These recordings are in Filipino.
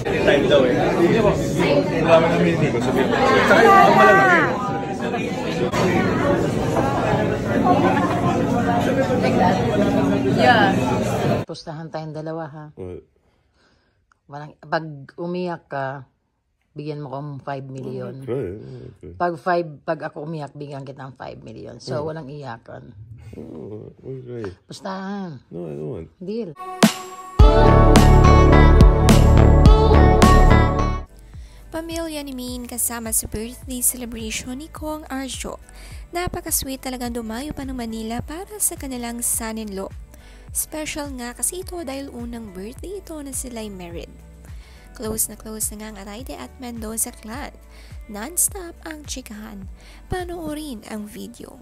Time daw eh. Hindi po. Ang dami ng hindi ko sabihin. Saka yung malalaki. Yeah. Pustahan tayong dalawa ha. Walang, pag umiyak ka, bigyan mo kong 5 million. Okay. Pag ako umiyak, bigyan kita ng 5 million. So, walang iyakan. Okay. Pustahan. No, I don't want. Deal. Pamilya ni Min kasama sa birthday celebration ni Kong Arjo. Napaka-sweet talagang dumayo pa ng Manila para sa kanilang son-in-law. Special nga kasi ito dahil unang birthday ito na sila'y married. Close na nga ang Atayde at Mendoza clan. Non-stop ang chikahan. Panoorin ang video.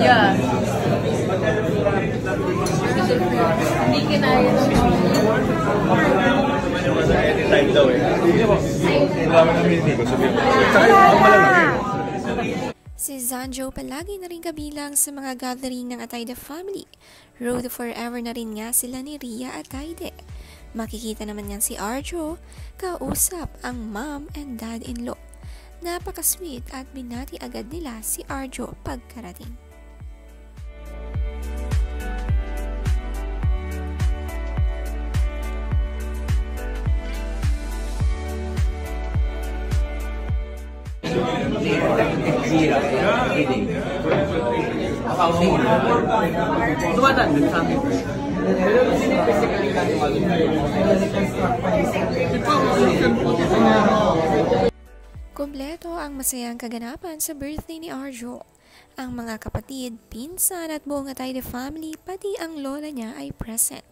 Yeah. Hindi kinaya Time daw eh. Hindi po. Ang dami ng hindi ko sabihin. Saka yung malalaki. Si Zanjo palagi na rin kabilang sa mga gathering ng Atayde family. Road to Forever na rin nga sila ni Ria Atayde. Makikita naman niyan si Arjo, kausap ang mom and dad-in-law. Napaka-sweet at binati agad nila si Arjo pagkarating. Kompleto ang masayang kaganapan sa birthday ni Arjo. Ang mga kapatid, pinsan at buong Atayde family pati ang lola niya ay present.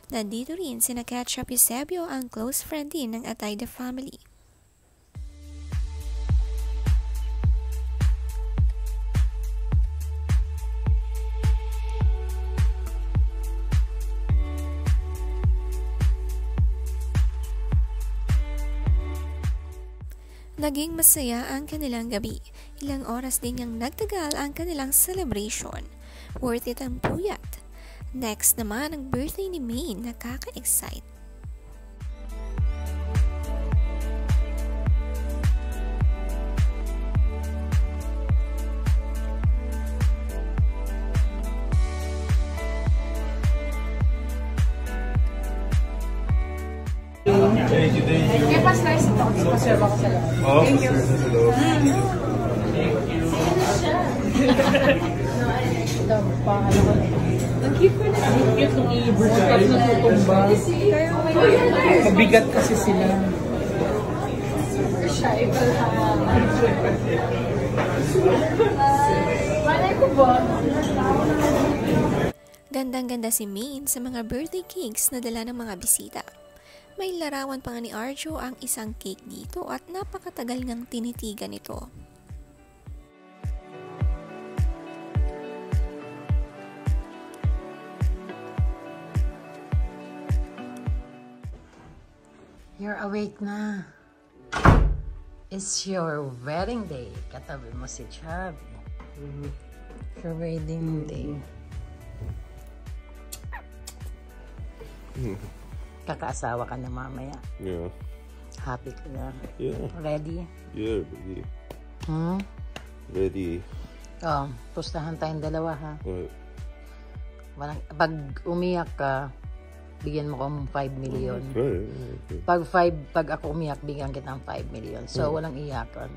Nandito rin sina Ketchup Eusebio, ang close friend din ng Atayde family. Naging masaya ang kanilang gabi. Ilang oras din niyang nagtagal ang kanilang celebration. Worth it ang puyat. Next naman ang birthday ni Min, nakaka-excite. Thank you. Kaya pa-slice ito. Paserve ako sa loob. Oh, thank you. Ito, pangalan ko na. Ang cute ko na. Ang cute ng i-birds kasi natutumba. Mabigat kasi sila. Malay ko ba? Gandang-ganda si Min sa mga birthday cakes na dala ng mga bisita. May larawan pa nga ni Arjo ang isang cake dito at napakatagal ngang tinitigan ito. You're awake na. It's your wedding day. Katabi mo si Chubby. Your wedding day. Kakaasawa ka na mamaya. Yeah. Happy ka na. Yeah. Ready? Yeah, ready. Ready. Oh, pustahan tayong dalawa ha. What? Walang, pag umiyak ka, bigyan mo kong 5 million. Okay. Pag ako umiyak, bigyan kita ng 5 million. So, walang iyakan.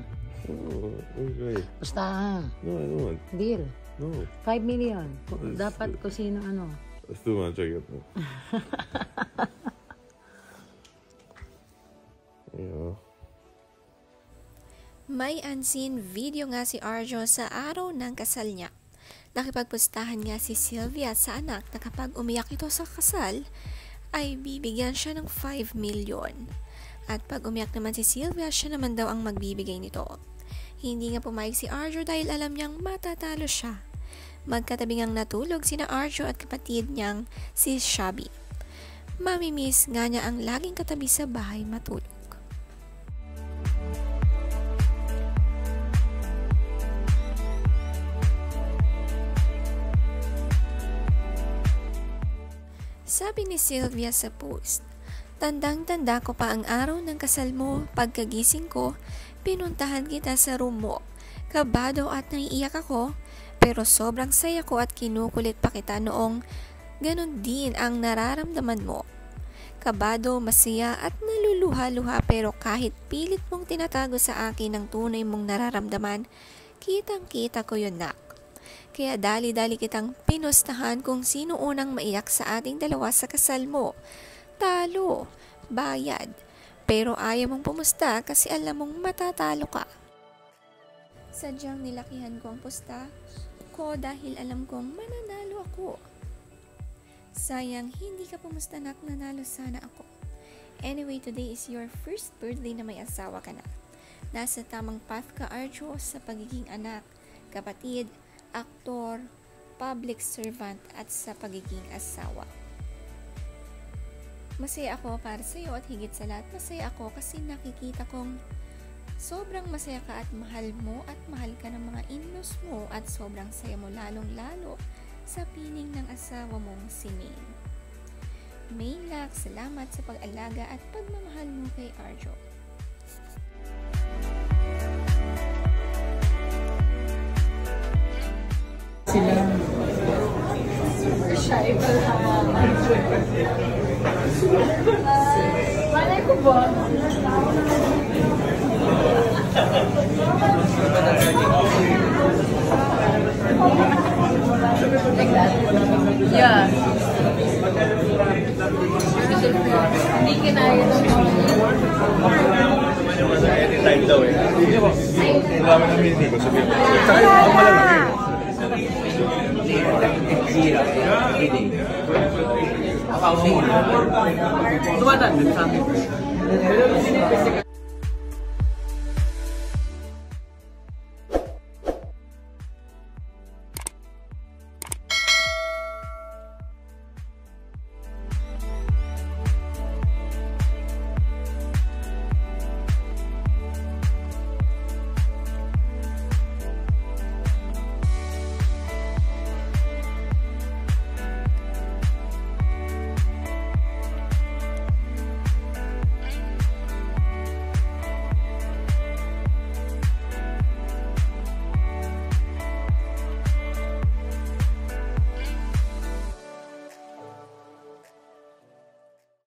Okay. Pustahan. No, I don't want. Deal. No. 5 million. Dapat ko sino ano. That's too much, I get that. Yeah. May unseen video nga si Arjo sa araw ng kasal niya. Nakipagpustahan nga si Sylvia sa anak na kapag umiyak ito sa kasal, ay bibigyan siya ng 5 million. At pag umiyak naman si Sylvia, siya naman daw ang magbibigay nito. Hindi nga pumayag si Arjo dahil alam niyang matatalo siya. Magkatabi ngang natulog sina Arjo at kapatid niyang si Shabby. Mamimiss nga niya ang laging katabi sa bahay matulog. Sabi ni Sylvia sa post, "Tandang-tanda ko pa ang araw ng kasal mo. Pagkagising ko, pinuntahan kita sa room mo. Kabado at naiiyak ako, pero sobrang saya ko at kinukulit pa kita noong ganon din ang nararamdaman mo. Kabado, masaya at naluluha-luha, pero kahit pilit mong tinatago sa akin ang tunay mong nararamdaman, kitang-kita ko yun, nak. Kaya dali-dali kitang pinustahan kung sino unang maiyak sa ating dalawa sa kasal mo. Talo, bayad. Pero ayaw mong pumusta kasi alam mong matatalo ka." Sadyang nilakihan ko ang pusta ko dahil alam kong mananalo ako. Sayang hindi ka pumusta, nak, nanalo sana ako. Anyway, today is your first birthday na may asawa ka na. Nasa tamang path ka, Arjo, sa pagiging anak, kapatid, aktor, public servant at sa pagiging asawa. Masaya ako para sa iyo at higit sa lahat masaya ako kasi nakikita kong sobrang masaya ka at mahal mo at mahal ka ng mga in-laws mo at sobrang saya mo lalong-lalo sa piling ng asawa mong si Maine. Maine, salamat sa pag-alaga at pagmamahal mo kay Arjo. Malay ko ba? Like that? Yeah. Hindi kinaya ng Anytime daw eh. Ang dami ng meeting ko sabihin. Tsaka yung malalaki. Tumatandem sa akin.